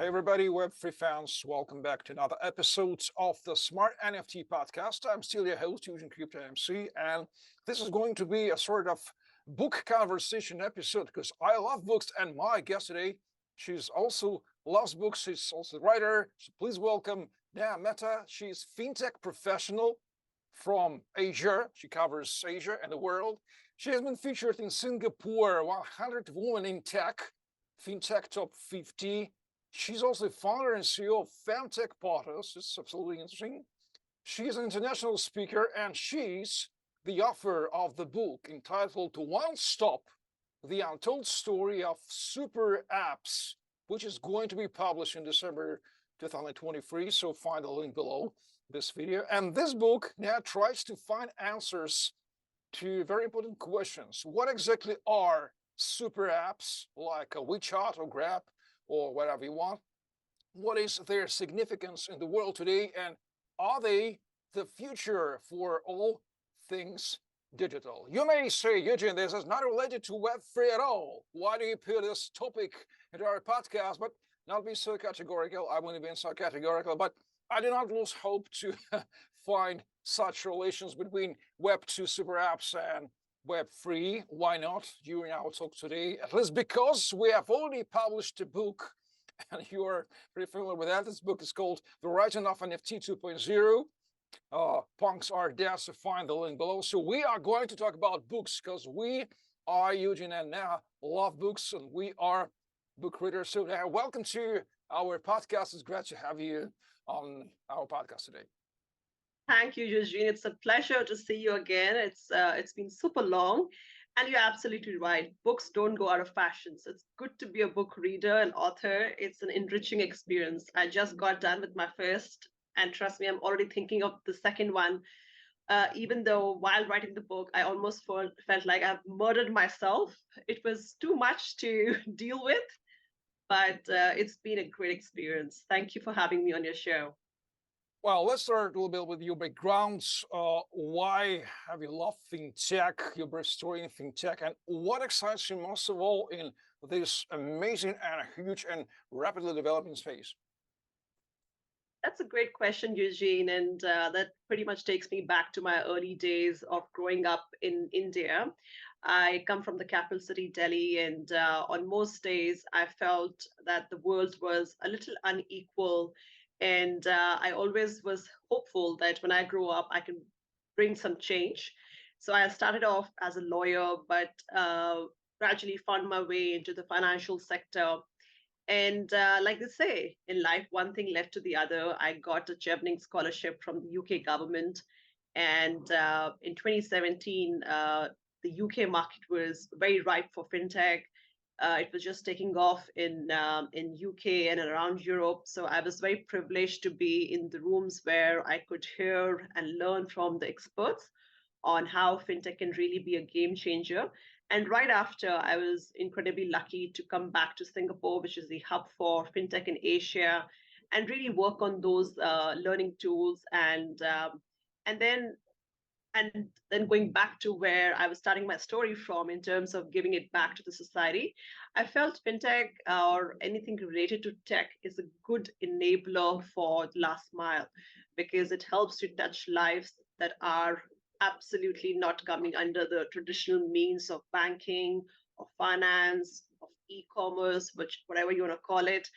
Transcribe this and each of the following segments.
Hey everybody, Web3 fans, welcome back to another episode of the Smart NFT podcast. I'm still your host, Eugene Crypto MC, and this is going to be a sort of book conversation episode because I love books, and my guest today, she's also loves books. She's also a writer. So please welcome Neha Mehta. She's fintech professional from Asia. She covers Asia and the world. She has been featured in Singapore 100 Women in Tech, FinTech Top 50. She's also the founder and CEO of FemTech Partners. It's absolutely interesting. She's an international speaker, and she's the author of the book entitled One Stop, the Untold Story of Super Apps, which is going to be published in December 2023. So find the link below this video. And this book now tries to find answers to very important questions. What exactly are super apps like a WeChat or Grab or whatever you want? What is their significance in the world today? And are they the future for all things digital? You may say, Eugene, this is not related to Web3 at all. Why do you put this topic into our podcast? But not be so categorical. I wouldn't be so categorical, but I do not lose hope to find such relations between Web2 super apps and Web3. Why not during our talk today? At least because we have already published a book, and you are pretty familiar with that. This book is called The Writing of NFT 2.0. Punks are there, so find the link below. So we are going to talk about books because we are Eugene and Neha love books, and we are book readers. So welcome to our podcast. It's great to have you on our podcast today. Thank you, Eugene. It's a pleasure to see you again. It's been super long, and you're absolutely right. Books don't go out of fashion, so it's good to be a book reader and author. It's an enriching experience. I just got done with my first, and trust me, I'm already thinking of the second one. Even though while writing the book, I almost felt like I've murdered myself. It was too much to deal with, but it's been a great experience. Thank you for having me on your show. Well, let's start a little bit with your backgrounds. Why have you loved fintech, your birth story in fintech, and what excites you most of all in this amazing and huge and rapidly developing space? That's a great question, Eugene, and that pretty much takes me back to my early days of growing up in India. I come from the capital city, Delhi, and on most days I felt that the world was a little unequal, and I always was hopeful that when I grow up, I can bring some change. So I started off as a lawyer, but gradually found my way into the financial sector, and like they say in life, one thing led to the other. I got a Chevening scholarship from the UK government. And in 2017, the UK market was very ripe for fintech. It was just taking off in UK and around Europe. So I was very privileged to be in the rooms where I could hear and learn from the experts on how fintech can really be a game changer. And right after, I was incredibly lucky to come back to Singapore, which is the hub for fintech in Asia, and really work on those learning tools. And then going back to where I was starting my story from in terms of giving it back to the society, I felt fintech or anything related to tech is a good enabler for the last mile because it helps to touch lives that are absolutely not coming under the traditional means of banking, of finance, of e-commerce, which whatever you want to call it.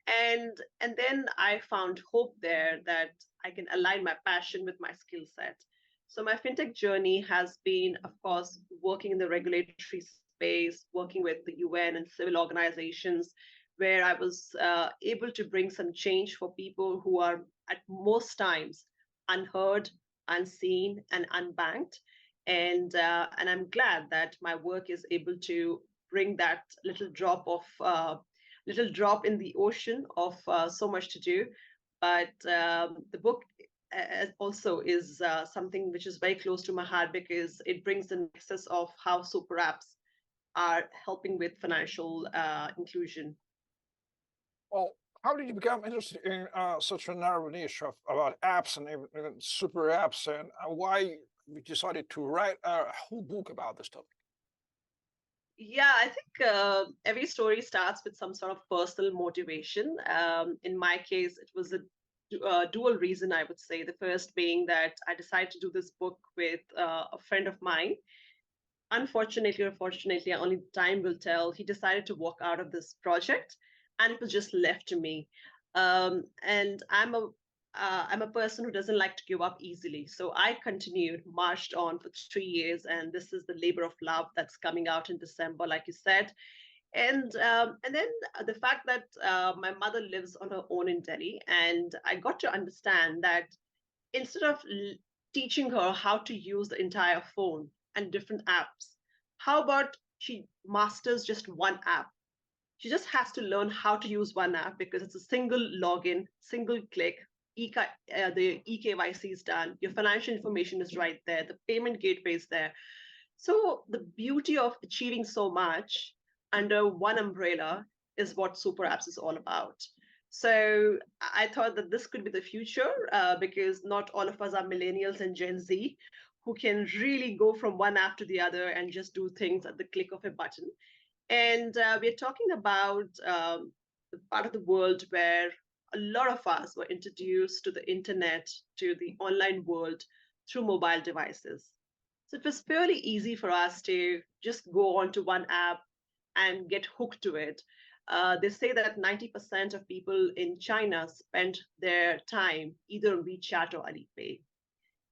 And then I found hope there that I can align my passion with my skill set. So my fintech journey has been, of course, working in the regulatory space, working with the UN and civil organizations, where I was able to bring some change for people who are at most times unheard, unseen, and unbanked. And I'm glad that my work is able to bring that little drop in the ocean of so much to do. But the book also is something which is very close to my heart because it brings the nexus of how super apps are helping with financial inclusion. Well, how did you become interested in such a narrow niche about apps and even super apps, and why you decided to write a whole book about this topic? Yeah, I think every story starts with some sort of personal motivation. In my case, it was a dual reason, I would say. The first being that I decided to do this book with a friend of mine. Unfortunately or fortunately, only time will tell, he decided to walk out of this project and it was just left to me. And I'm a person who doesn't like to give up easily. So I continued, marched on for 3 years, and this is the labor of love that's coming out in December, like you said. And then the fact that my mother lives on her own in Delhi, and I got to understand that instead of teaching her how to use the entire phone and different apps, how about she masters just one app? She just has to learn how to use one app because it's a single login, single click. The eKYC is done. Your financial information is right there. The payment gateway is there. So the beauty of achieving so much under one umbrella is what super apps is all about. So I thought that this could be the future because not all of us are millennials and Gen Z who can really go from one app to the other and just do things at the click of a button. And we're talking about the part of the world where a lot of us were introduced to the internet, to the online world through mobile devices. So it was fairly easy for us to just go onto one app and get hooked to it. They say that 90% of people in China spend their time either on WeChat or Alipay.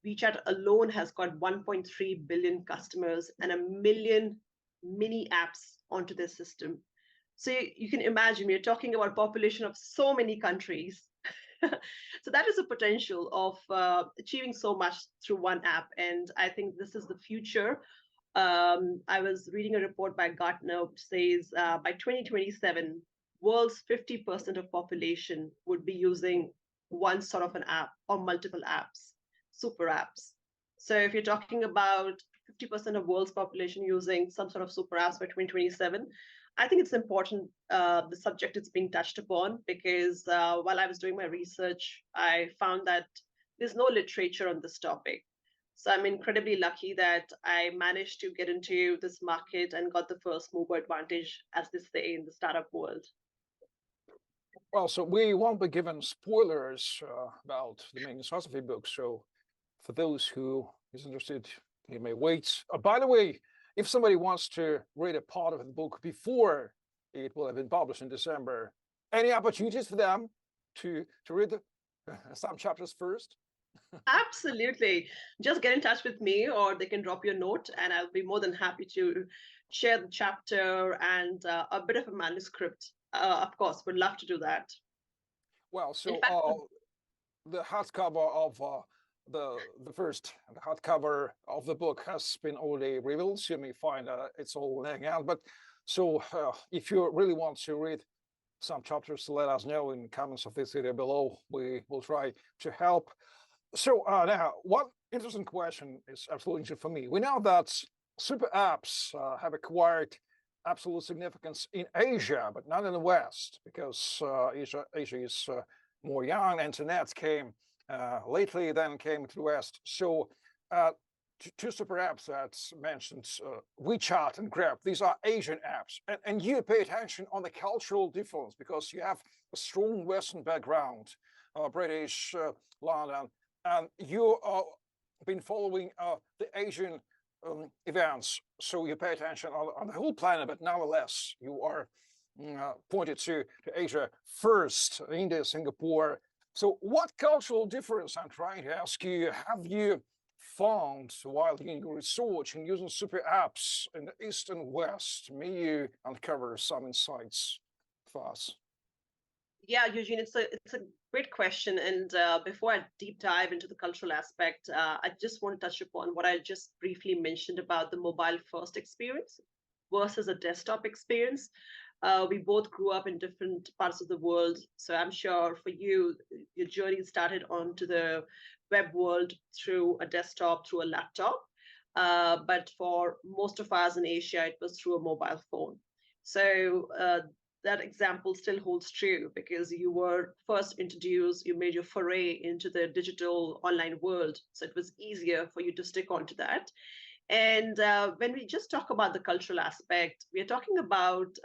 WeChat alone has got 1.3 billion customers and a million mini apps onto their system. So you can imagine we're talking about population of so many countries. So that is the potential of achieving so much through one app, and I think this is the future. I was reading a report by Gartner which says by 2027, world's 50% of population would be using one sort of an app or multiple apps, super apps. So if you're talking about 50% of world's population using some sort of super apps by 2027, I think it's important the subject is being touched upon because while I was doing my research, I found that there's no literature on this topic. So I'm incredibly lucky that I managed to get into this market and got the first mover advantage, as they say in the startup world. Well, so we won't be given spoilers about the main source of the book. So for those who is interested, they may wait. By the way, if somebody wants to read a part of the book before it will have been published in December, any opportunities for them to read some chapters first? Absolutely. Just get in touch with me or they can drop you a note and I'll be more than happy to share the chapter and a bit of a manuscript. Of course, would love to do that. Well, In so fact, the hardcover of the first the hardcover of the book has been already revealed. So you may find it's all laying out. But so if you really want to read some chapters, let us know in the comments of this video below. We will try to help. So now, one interesting question is absolutely interesting for me. We know that super apps have acquired absolute significance in Asia, but not in the West, because Asia is more young. Internet came lately, then came to the West. So two super apps that's mentioned, WeChat and Grab, these are Asian apps. And you pay attention on the cultural difference because you have a strong Western background, British, London, and you have been following the Asian events, so you pay attention on the whole planet, but nevertheless, you are pointed to Asia first, India, Singapore. So what cultural difference, I'm trying to ask you, have you found while doing your research and using super apps in the East and West? May you uncover some insights for us? yeah, Eugene, it's a great question. And before I deep dive into the cultural aspect, I just want to touch upon what I just briefly mentioned about the mobile first experience versus a desktop experience. We both grew up in different parts of the world, so I'm sure for you, your journey started onto the web world through a desktop, through a laptop. But for most of us in Asia, it was through a mobile phone. So that example still holds true because you were first introduced, you made your foray into the digital online world. So it was easier for you to stick onto that. And when we just talk about the cultural aspect, we are talking about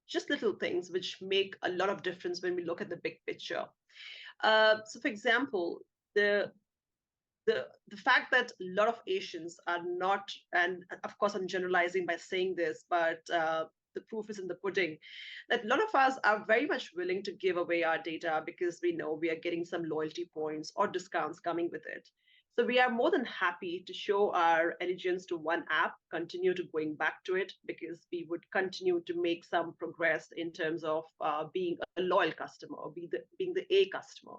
just little things which make a lot of difference when we look at the big picture. So, for example, the the fact that a lot of Asians are not, and of course I'm generalizing by saying this, but the proof is in the pudding, that a lot of us are very much willing to give away our data because we know we are getting some loyalty points or discounts coming with it. So we are more than happy to show our allegiance to one app, continue to going back to it because we would continue to make some progress in terms of being a loyal customer or being the A customer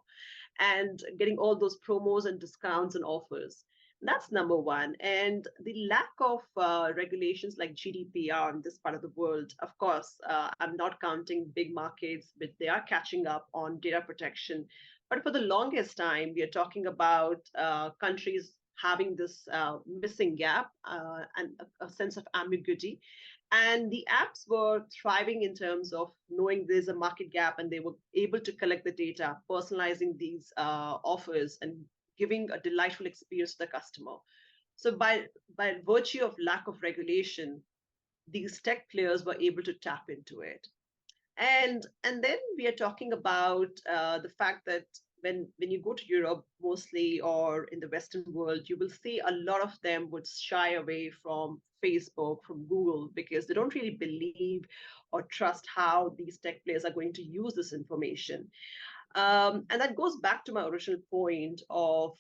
and getting all those promos and discounts and offers. That's number one. And the lack of regulations like GDPR in this part of the world, of course, I'm not counting big markets, but they are catching up on data protection. But for the longest time, we are talking about countries having this missing gap and a sense of ambiguity. And the apps were thriving in terms of knowing there's a market gap and they were able to collect the data, personalizing these offers and giving a delightful experience to the customer. So by virtue of lack of regulation, these tech players were able to tap into it. And then we are talking about the fact that when you go to Europe mostly or in the Western world, you will see a lot of them would shy away from Facebook, from Google, because they don't really believe or trust how these tech players are going to use this information. And that goes back to my original point of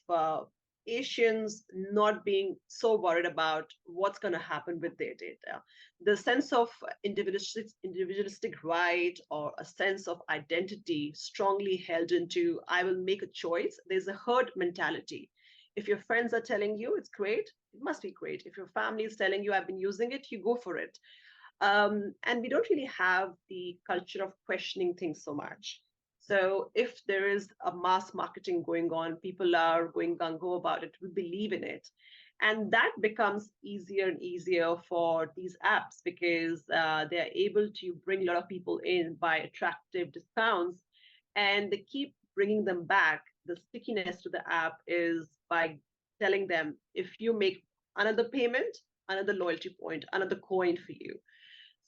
Asians not being so worried about what's going to happen with their data. The sense of individualistic right or a sense of identity strongly held into, I will make a choice. There's a herd mentality. If your friends are telling you it's great, it must be great. If your family is telling you I've been using it, you go for it. And we don't really have the culture of questioning things so much. So if there is a mass marketing going on, people are going gung ho about it, we believe in it. And that becomes easier and easier for these apps because they're able to bring a lot of people in by attractive discounts and they keep bringing them back. The stickiness to the app is by telling them if you make another payment, another loyalty point, another coin for you.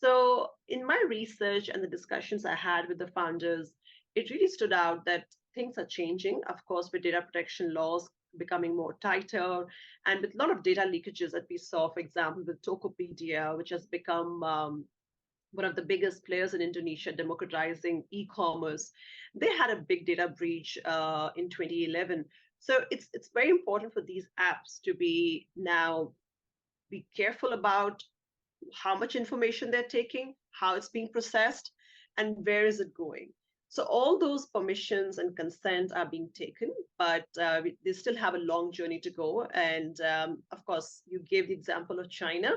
So, in my research and the discussions I had with the founders, it really stood out that things are changing, of course, with data protection laws becoming more tighter and with a lot of data leakages that we saw, for example, with Tokopedia, which has become one of the biggest players in Indonesia, democratizing e-commerce. They had a big data breach in 2011. So it's very important for these apps to be careful about how much information they're taking, how it's being processed, and where is it going. So all those permissions and consents are being taken, but they still have a long journey to go. And of course, you gave the example of China.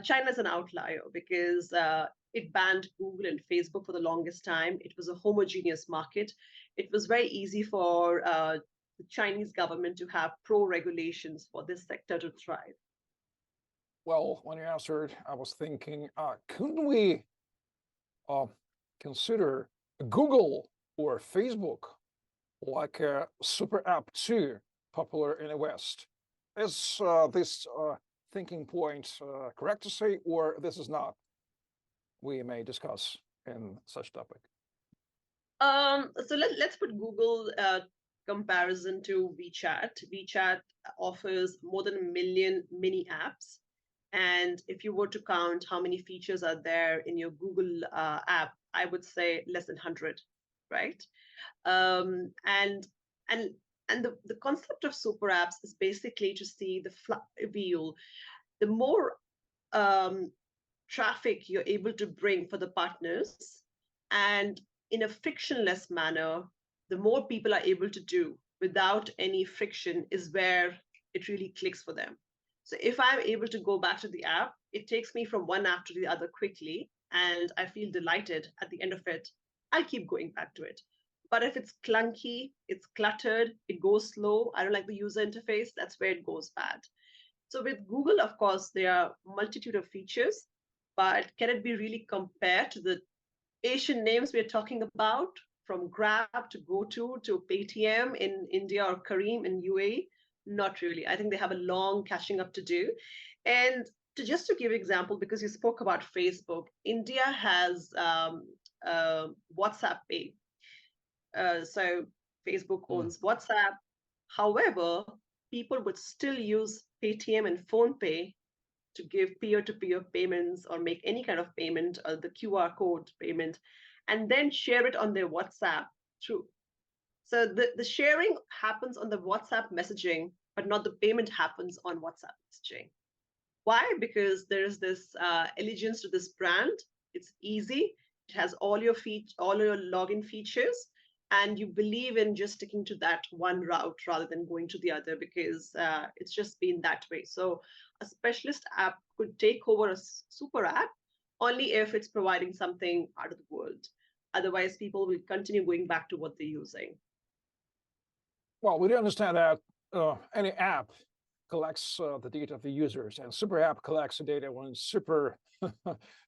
China is an outlier because it banned Google and Facebook for the longest time. It was a homogeneous market. It was very easy for the Chinese government to have pro regulations for this sector to thrive. Well, when you answered, I was thinking, couldn't we uh, consider Google or Facebook like a super app too, popular in the West? Is this thinking point correct to say, or this is not? We may discuss in such topic. Let's put Google comparison to WeChat. WeChat offers more than 1 million mini apps. And if you were to count how many features are there in your Google app, I would say less than 100, right? Um, and and and the concept of super apps is basically to see the flywheel. The more um, traffic you're able to bring for the partners, and in a frictionless manner, the more people are able to do without any friction is where it really clicks for them. So if I'm able to go back to the app, it takes me from one app to the other quickly, and I feel delighted at the end of it. I'll keep going back to it. But if it's clunky, it's cluttered, it goes slow, I don't like the user interface, that's where it goes bad. So with Google, of course, there are multitude of features, but can it be really compared to the Asian names we're talking about, from Grab to GoTo to Paytm in India or Careem in UAE? Not really. I think they have a long catching up to do. And just to give example, because you spoke about Facebook, India has WhatsApp Pay. So Facebook Mm. owns WhatsApp. However, people would still use Paytm and PhonePe to give peer-to-peer payments or make any kind of payment or the QR code payment, and then share it on their WhatsApp through. So the sharing happens on the WhatsApp messaging, but not the payment happens on WhatsApp messaging. Why? Because there is this allegiance to this brand. It's easy. It has all your login features, and you believe in just sticking to that one route rather than going to the other because it's just been that way. So a specialist app could take over a super app only if it's providing something out of the world. Otherwise, people will continue going back to what they're using. Well, we do understand that any app collects the data of the users, and super app collects the data on super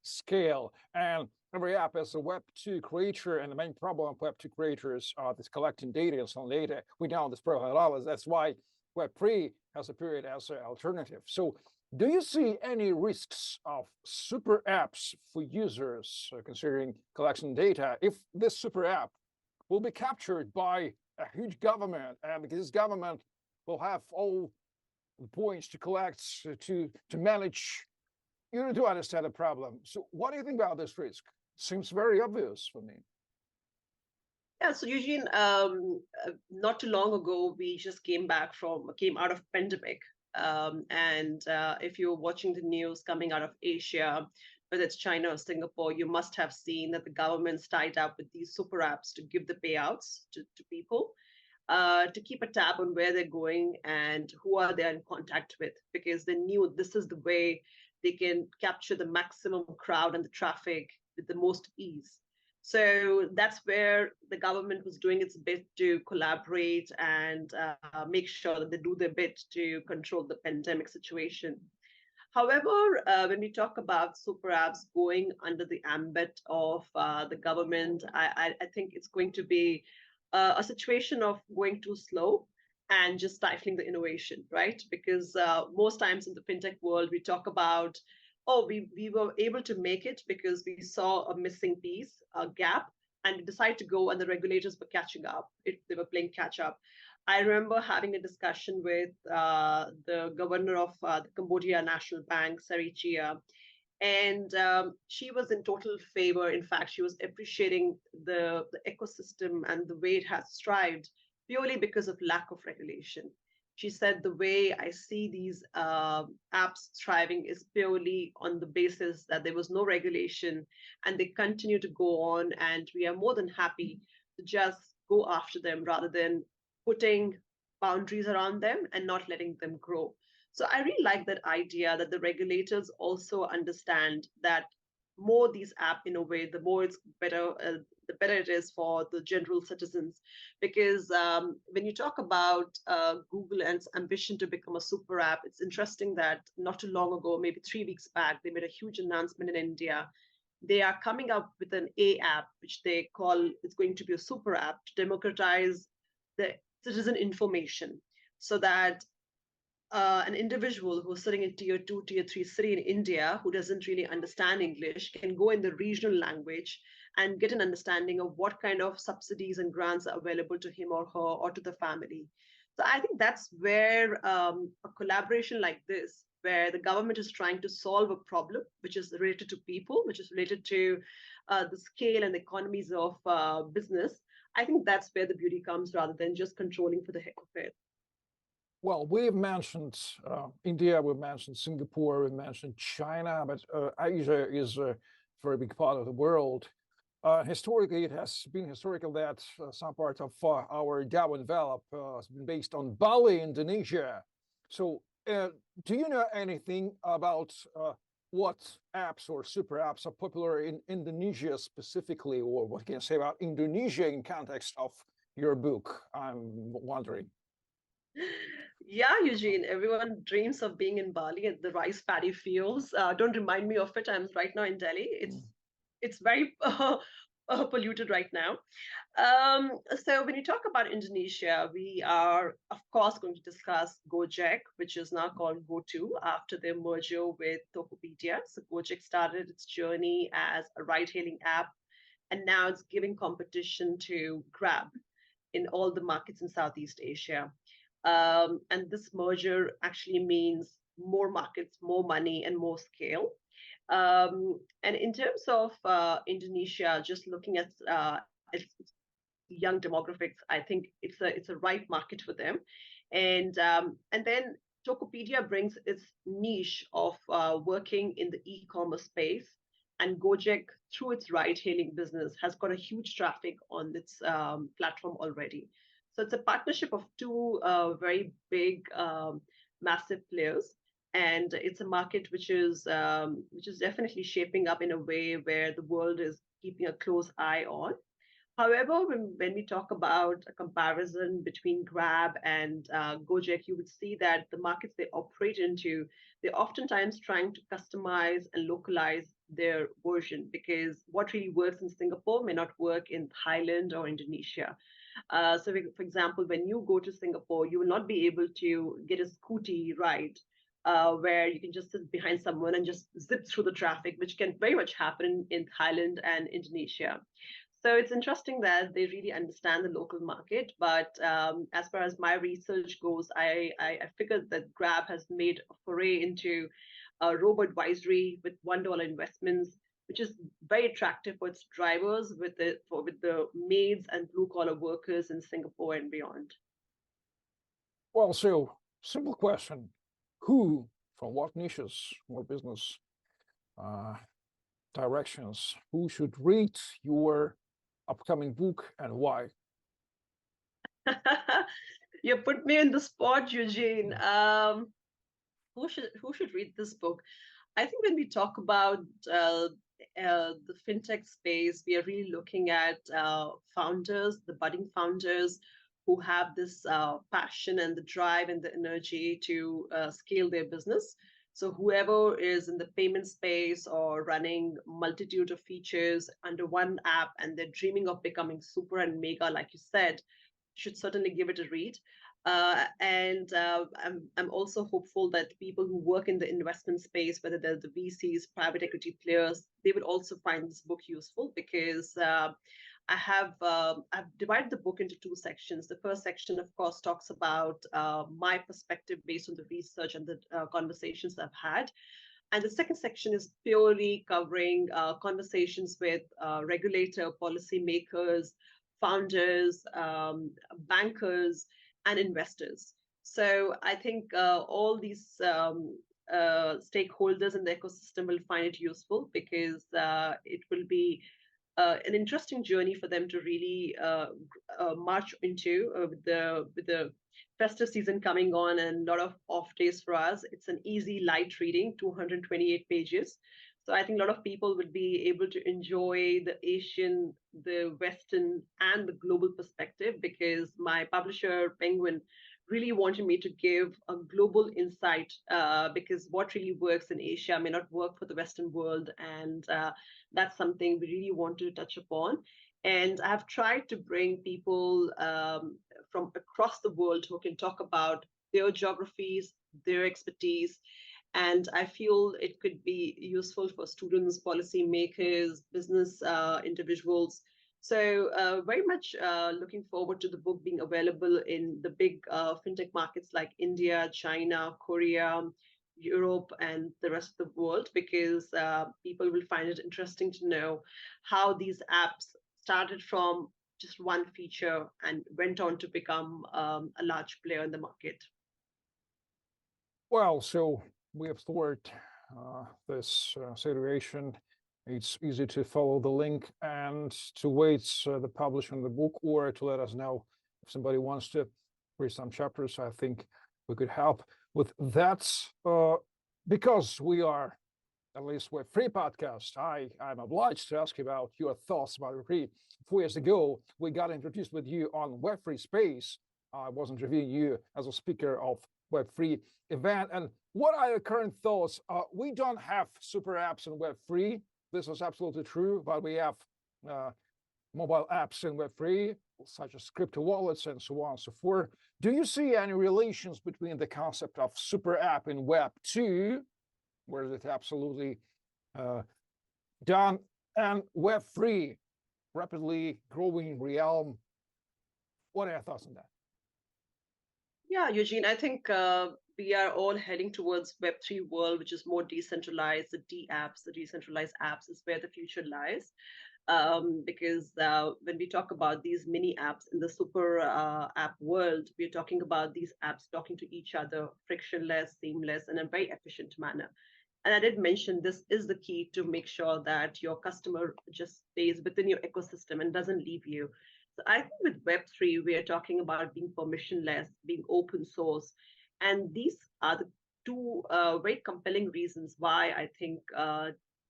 scale. And every app is a Web2 creator, and the main problem of Web2 creators are this collecting data and selling data. We know this problem a lot. That's why Web3 has appeared as an alternative. So, do you see any risks of super apps for users considering collection data if this super app will be captured by a huge government, and this government will have all the points to collect, to manage? You do understand the problem. So, what do you think about this risk? Seems very obvious for me. Yeah, so Eugene, not too long ago, we just came out of pandemic. And if you're watching the news coming out of Asia, whether it's China or Singapore, you must have seen that the government's tied up with these super apps to give the payouts to people, to keep a tab on where they're going and who are they in contact with, because they knew this is the way they can capture the maximum crowd and the traffic with the most ease. So that's where the government was doing its bit to collaborate and make sure that they do their bit to control the pandemic situation. However, when we talk about super apps going under the ambit of the government, I think it's going to be a situation of going too slow and just stifling the innovation, right? Because most times in the fintech world, we talk about, oh, we were able to make it because we saw a missing piece, a gap, and we decided to go, and the regulators were catching up. They were playing catch up. I remember having a discussion with the governor of the Cambodia National Bank, Sarichia, and she was in total favor. In fact, she was appreciating the ecosystem and the way it has thrived purely because of lack of regulation. She said the way I see these apps thriving is purely on the basis that there was no regulation and they continue to go on, and we are more than happy to just go after them rather than putting boundaries around them and not letting them grow. So I really like that idea that the regulators also understand that more these app innovate, the more it's better, the better it is for the general citizens. Because when you talk about Google and its ambition to become a super app, it's interesting that not too long ago, maybe 3 weeks back, they made a huge announcement in India. They are coming up with an A app, which they call it's going to be a super app to democratize the citizen information so that an individual who's sitting in tier two, tier three city in India who doesn't really understand English can go in the regional language and get an understanding of what kind of subsidies and grants are available to him or her or to the family. So I think that's where a collaboration like this, where the government is trying to solve a problem which is related to people, which is related to the scale and economies of business, I think that's where the beauty comes rather than just controlling for the heck of it. Well, we've mentioned India, we've mentioned Singapore, we've mentioned China, but Asia is a very big part of the world. Historically, it has been historical that some part of our Java envelope has been based on Bali, Indonesia. So, do you know anything about what apps or super apps are popular in Indonesia specifically, or what can you say about Indonesia in context of your book? I'm wondering. Yeah, Eugene, everyone dreams of being in Bali at the rice paddy fields. Don't remind me of it. I'm right now in Delhi. It's very polluted right now. So when you talk about Indonesia, we are of course going to discuss Gojek, which is now called Go2 after their merger with Tokopedia. So Gojek started its journey as a ride-hailing app, and now it's giving competition to Grab in all the markets in Southeast Asia. And this merger actually means more markets, more money, and more scale. And in terms of Indonesia, just looking at its young demographics, I think it's a right market for them. And then Tokopedia brings its niche of working in the e-commerce space, and Gojek, through its ride-hailing business, has got a huge traffic on its platform already. So it's a partnership of two very big, massive players, and it's a market which is definitely shaping up in a way where the world is keeping a close eye on. However, when we talk about a comparison between Grab and Gojek, you would see that the markets they operate into, they're oftentimes trying to customize and localize their version, because what really works in Singapore may not work in Thailand or Indonesia. So, for example, when you go to Singapore, you will not be able to get a scooty ride where you can just sit behind someone and just zip through the traffic, which can very much happen in Thailand and Indonesia. So it's interesting that they really understand the local market. But as far as my research goes, I figured that Grab has made a foray into robo advisory with $1 investments, which is very attractive for its drivers, with the maids and blue collar workers in Singapore and beyond. Well, so simple question: who, from what niches, what business uh, directions, who should read your upcoming book and why? You put me in the spot, Eugene. Who should read this book? I think when we talk about the fintech space, we are really looking at founders, the budding founders who have this passion and the drive and the energy to scale their business. So whoever is in the payment space or running multitude of features under one app and they're dreaming of becoming super and mega, like you said, should certainly give it a read. And I'm also hopeful that people who work in the investment space, whether they're the VCs, private equity players, they would also find this book useful, because I've divided the book into two sections. The first section, of course, talks about my perspective based on the research and the conversations I've had. And the second section is purely covering conversations with regulator, policymakers, founders, bankers, and investors. So I think all these stakeholders in the ecosystem will find it useful, because it will be an interesting journey for them to really march into with the festive season coming on and a lot of off days for us. It's an easy, light reading, 228 pages. So I think a lot of people would be able to enjoy the Asian, the Western, and the global perspective, because my publisher, Penguin, really wanted me to give a global insight, because what really works in Asia may not work for the Western world. And that's something we really want to touch upon. And I've tried to bring people from across the world who can talk about their geographies, their expertise. And I feel it could be useful for students, policymakers, business individuals. So, very much looking forward to the book being available in the big fintech markets like India, China, Korea, Europe, and the rest of the world, because people will find it interesting to know how these apps started from just one feature and went on to become a large player in the market. Well, so we have thought this situation. It's easy to follow the link and to wait the publishing of the book, or to let us know if somebody wants to read some chapters. I think we could help with that, because we are, at least Web3 podcast. I'm obliged to ask you about your thoughts about Web3. 4 years ago, we got introduced with you on Web3 Space. I was interviewing you as a speaker of Web3 event. And what are your current thoughts? We don't have super apps in Web3. This is absolutely true, but we have mobile apps in Web3, such as crypto wallets and so on and so forth. Do you see any relations between the concept of super app in Web2, where it's absolutely done, and Web3, rapidly growing realm? What are your thoughts on that? Yeah, Eugene, I think we are all heading towards Web3 world, which is more decentralized. The D apps, the decentralized apps is where the future lies. Because when we talk about these mini apps in the super app world, we're talking about these apps talking to each other frictionless, seamless, in a very efficient manner. And I did mention this is the key to make sure that your customer just stays within your ecosystem and doesn't leave you. So I think with Web3, we are talking about being permissionless, being open source. And these are the two very compelling reasons why I think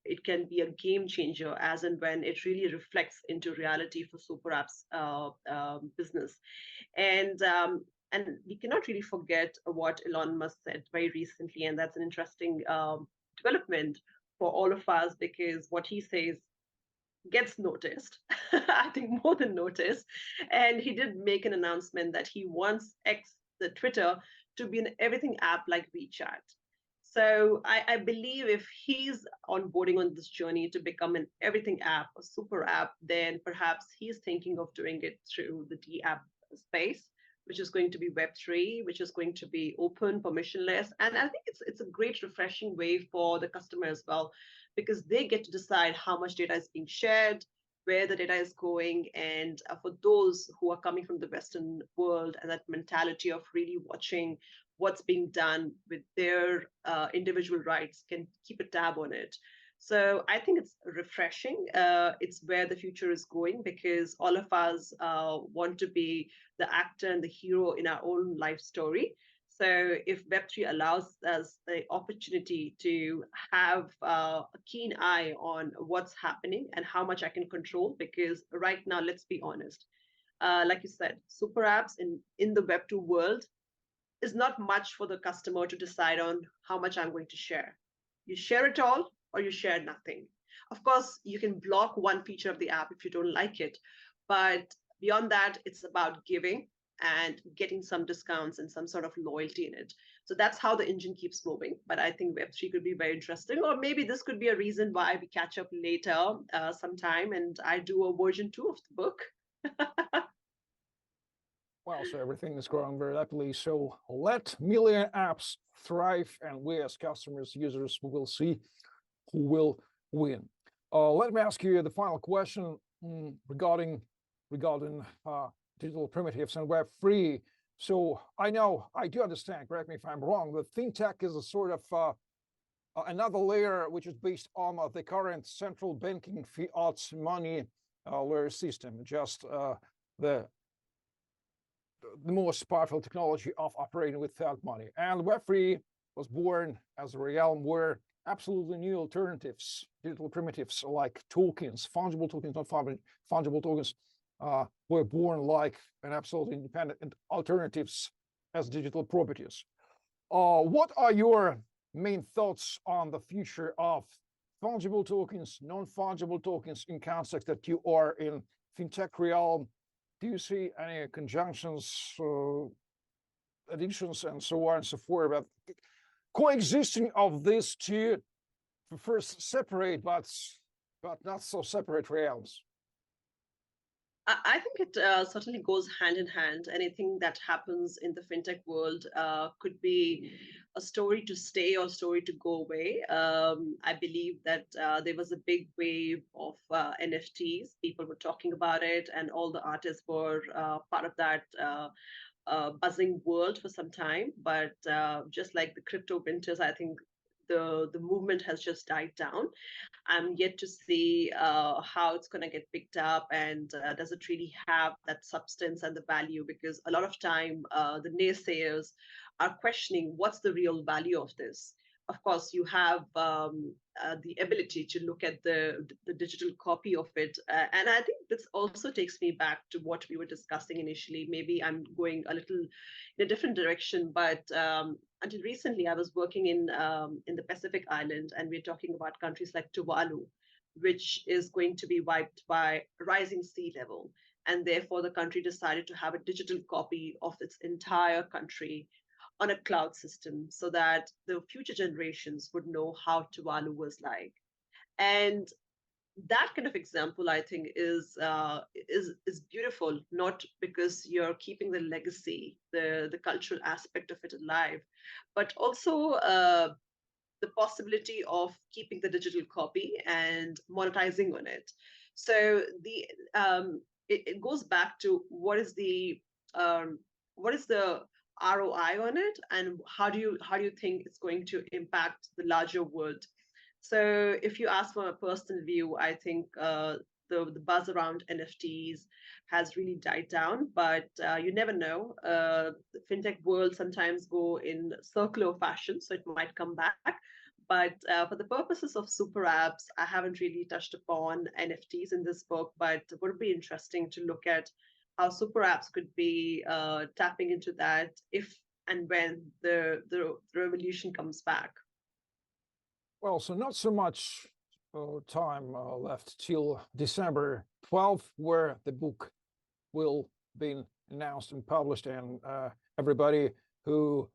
it can be a game changer as and when it really reflects into reality for super apps business. And we cannot really forget what Elon Musk said very recently, and that's an interesting development for all of us because what he says gets noticed. I think more than noticed. And he did make an announcement that he wants X, the Twitter, to be an everything app like WeChat. So I believe if he's onboarding on this journey to become an everything app, a super app, then perhaps he's thinking of doing it through the D app space, which is going to be Web3, which is going to be open, permissionless. And I think it's a great refreshing way for the customer as well, because they get to decide how much data is being shared, where the data is going. And for those who are coming from the Western world and that mentality of really watching what's being done with their individual rights, can keep a tab on it. So I think it's refreshing. It's where the future is going because all of us want to be the actor and the hero in our own life story. So if Web3 allows us the opportunity to have a keen eye on what's happening and how much I can control, because right now, let's be honest, like you said, super apps in the Web2 world is not much for the customer to decide on how much I'm going to share. You share it all or you share nothing. Of course, you can block one feature of the app if you don't like it. But beyond that, it's about giving and getting some discounts and some sort of loyalty in it. So that's how the engine keeps moving. But I think Web3 could be very interesting. Or maybe this could be a reason why we catch up later sometime and I do a version 2 of the book. Well, so everything is growing very rapidly. So let million apps thrive, and we as customers, users, we will see who will win. Let me ask you the final question regarding digital primitives and Web3. So I do understand, correct me if I'm wrong, that fintech is a sort of another layer which is based on the current central banking fiat money layer system, just the most powerful technology of operating with fiat money. And Web3 was born as a realm where absolutely new alternatives, digital primitives like tokens, fungible tokens, not fungible tokens, were born like an absolutely independent alternatives as digital properties. What are your main thoughts on the future of fungible tokens, non-fungible tokens in context that you are in fintech realm? Do you see any conjunctions, additions, and so on and so forth about coexisting of these two, first separate but not so separate realms? I think it certainly goes hand in hand. Anything that happens in the fintech world could be a story to stay or story to go away. I believe that there was a big wave of NFTs. People were talking about it, and all the artists were part of that buzzing world for some time. But just like the crypto winters, I think the movement has just died down. I'm yet to see how it's going to get picked up and does it really have that substance and the value? Because a lot of time the naysayers are questioning what's the real value of this. Of course, you have the ability to look at the digital copy of it. And I think this also takes me back to what we were discussing initially. Maybe I'm going a little in a different direction, but until recently, I was working in the Pacific Island, and we're talking about countries like Tuvalu, which is going to be wiped by rising sea level. And therefore, the country decided to have a digital copy of its entire country on a cloud system so that the future generations would know how Tuvalu was like. And that kind of example, I think, is beautiful, not because you're keeping the legacy, the cultural aspect of it alive, but also the possibility of keeping the digital copy and monetizing on it. So it goes back to um, what is the ROI on it, and how do you think it's going to impact the larger world. So if you ask for a personal view, I think the buzz around NFTs has really died down, but you never know. The fintech world sometimes go in circular fashion, so it might come back. But for the purposes of super apps, I haven't really touched upon NFTs in this book, but it would be interesting to look at how super apps could be tapping into that if and when the revolution comes back. Well, so not so much time left till December 12th, where the book will be announced and published, and everybody who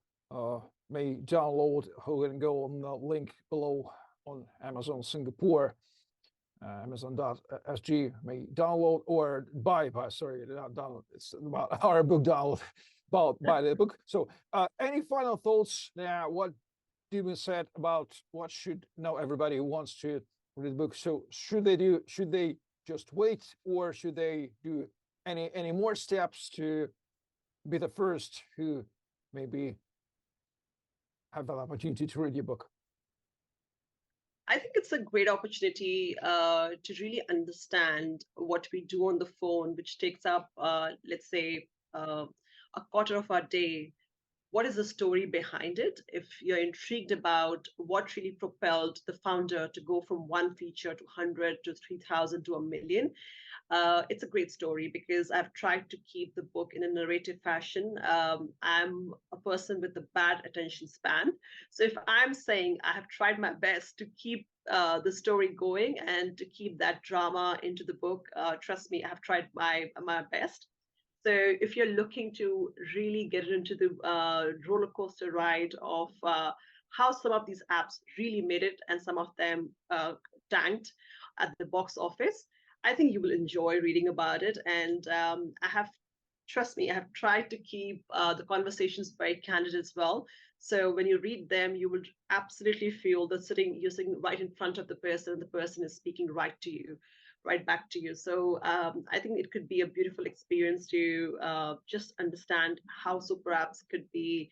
may download, who can go on the link below on Amazon Singapore, amazon.sg, may download or buy, sorry, not download, it's about our book download, about buy the book. So any final thoughts now? What Steven said about what should know everybody who wants to read the book. So should they just wait, or should they do any more steps to be the first who maybe have that opportunity to read your book? I think it's a great opportunity to really understand what we do on the phone, which takes up, let's say, a quarter of our day. What is the story behind it? If you're intrigued about what really propelled the founder to go from one feature to 100 to 3,000 to a million, it's a great story because I've tried to keep the book in a narrative fashion. I'm a person with a bad attention span. So if I'm saying I have tried my best to keep the story going and to keep that drama into the book, trust me, I have tried my best. So if you're looking to really get into the roller coaster ride of how some of these apps really made it and some of them tanked at the box office, I think you will enjoy reading about it. And trust me, I have tried to keep the conversations very candid as well. So when you read them, you will absolutely feel that you're sitting right in front of the person, and the person is speaking right to you, right back to you. So I think it could be a beautiful experience to just understand how super apps could be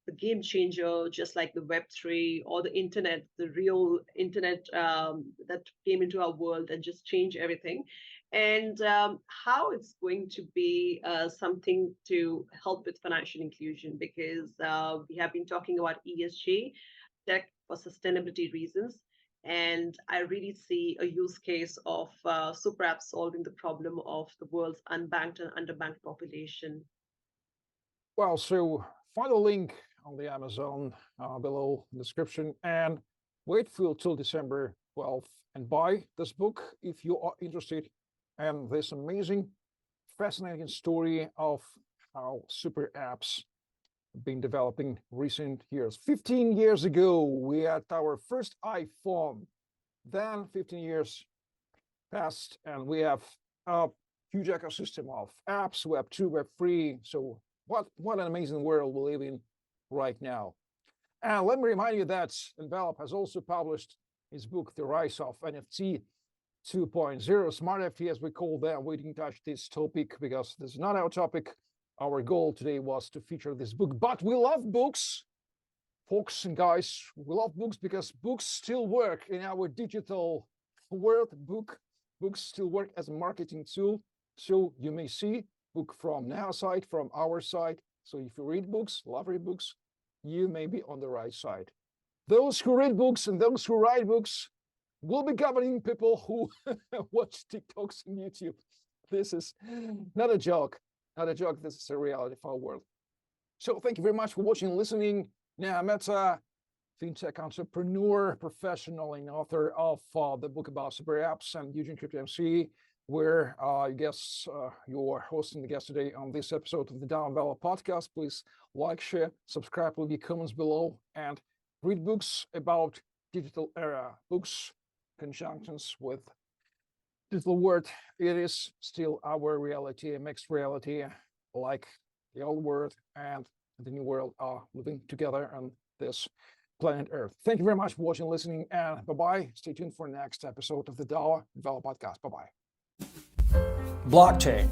the game changer, just like the Web3 or the internet, the real internet that came into our world and just changed everything. And how it's going to be something to help with financial inclusion, because we have been talking about ESG, tech for sustainability reasons. And I really see a use case of super apps solving the problem of the world's unbanked and underbanked population. Well, so find a link on the Amazon below in the description, and wait till December 12th and buy this book if you are interested in this amazing, fascinating story of how super apps have been developing recent years. 15 years ago, we had our first iPhone. Then 15 years passed, and we have a huge ecosystem of apps, Web2, Web3. So what an amazing world we live in right now. And let me remind you that Envelop has also published his book, The Rise of NFT 2.0, Smart NFT as we call them. We didn't touch this topic because this is not our topic. Our goal today was to feature this book, but we love books, folks and guys. We love books because books still work in our digital world. Books still work as a marketing tool. So you may see book from Neha side, from our side. So if you read books, love read books, you may be on the right side. Those who read books and those who write books will be governing people who watch TikToks and YouTube. This is not a joke, not a joke. This is a reality of our world. So thank you very much for watching and listening. Neha Mehta, fintech entrepreneur, professional, and author of the book about super apps, and Eugene Crypto MC, where I guess you are hosting the guest today on this episode of the Down Valor podcast. Please like, share, subscribe, leave your comments below, and read books about digital era, books conjunctions with digital world. It is still our reality, a mixed reality, like the old world and the new world are living together on this planet Earth. Thank you very much for watching, listening, and bye-bye. Stay tuned for the next episode of the Down Valor podcast. Bye-bye. Blockchain.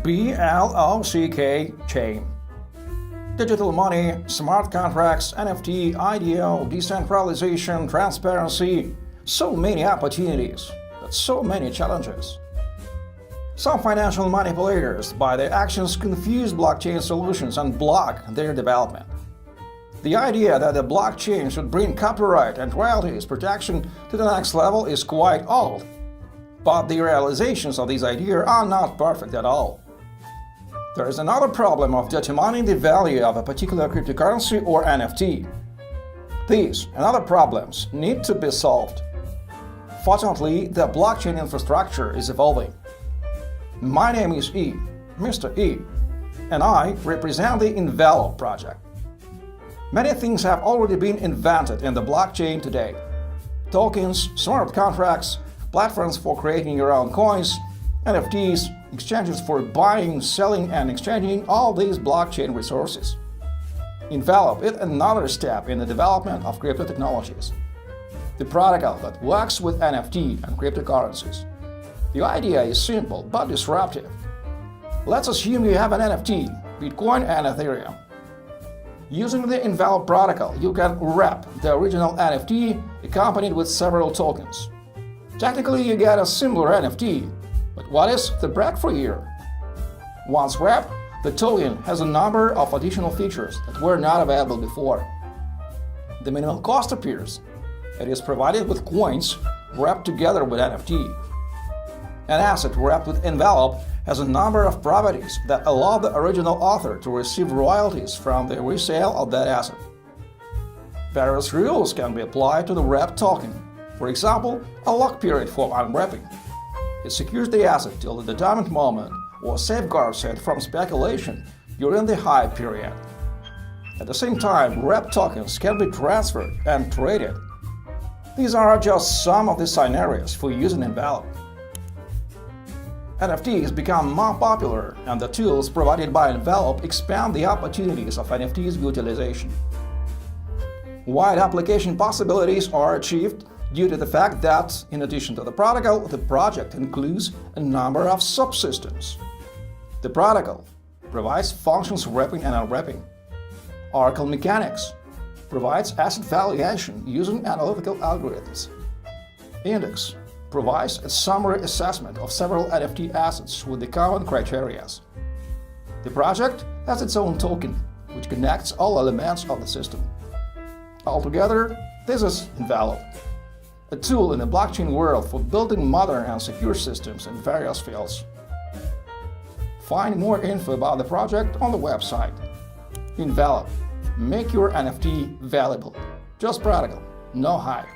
B-L-O-C-K chain. Digital money, smart contracts, NFT, IDO, decentralization, transparency. So many opportunities, but so many challenges. Some financial manipulators, by their actions, confuse blockchain solutions and block their development. The idea that the blockchain should bring copyright and royalties protection to the next level is quite old, but the realizations of these ideas are not perfect at all. There is another problem of determining the value of a particular cryptocurrency or NFT. These and other problems need to be solved. Fortunately, the blockchain infrastructure is evolving. My name is E, Mr. E, and I represent the Untold project. Many things have already been invented in the blockchain today. Tokens, smart contracts, platforms for creating your own coins, NFTs, exchanges for buying, selling, and exchanging all these blockchain resources. Envelop is another step in the development of crypto technologies. The protocol that works with NFT and cryptocurrencies. The idea is simple but disruptive. Let's assume you have an NFT, Bitcoin and Ethereum. Using the Envelop protocol, you can wrap the original NFT accompanied with several tokens. Technically, you get a similar NFT, but what is the breakthrough here? Once wrapped, the token has a number of additional features that were not available before. The minimal cost appears. It is provided with coins wrapped together with NFT. An asset wrapped with Envelop has a number of properties that allow the original author to receive royalties from the resale of that asset. Various rules can be applied to the wrapped token. For example, a lock period for unwrapping. It secures the asset till the determined moment or safeguards it from speculation during the hype period. At the same time, wrapped tokens can be transferred and traded. These are just some of the scenarios for using Envelop. NFTs become more popular, and the tools provided by Envelop expand the opportunities of NFTs utilization. Wide application possibilities are achieved due to the fact that, in addition to the protocol, the project includes a number of subsystems. The protocol provides functions wrapping and unwrapping. Oracle Mechanics provides asset valuation using analytical algorithms. Index provides a summary assessment of several NFT assets with the common criteria. The project has its own token, which connects all elements of the system. Altogether, this is Envelop, a tool in the blockchain world for building modern and secure systems in various fields. Find more info about the project on the website. Envelop. Make your NFT valuable. Just practical, no hype.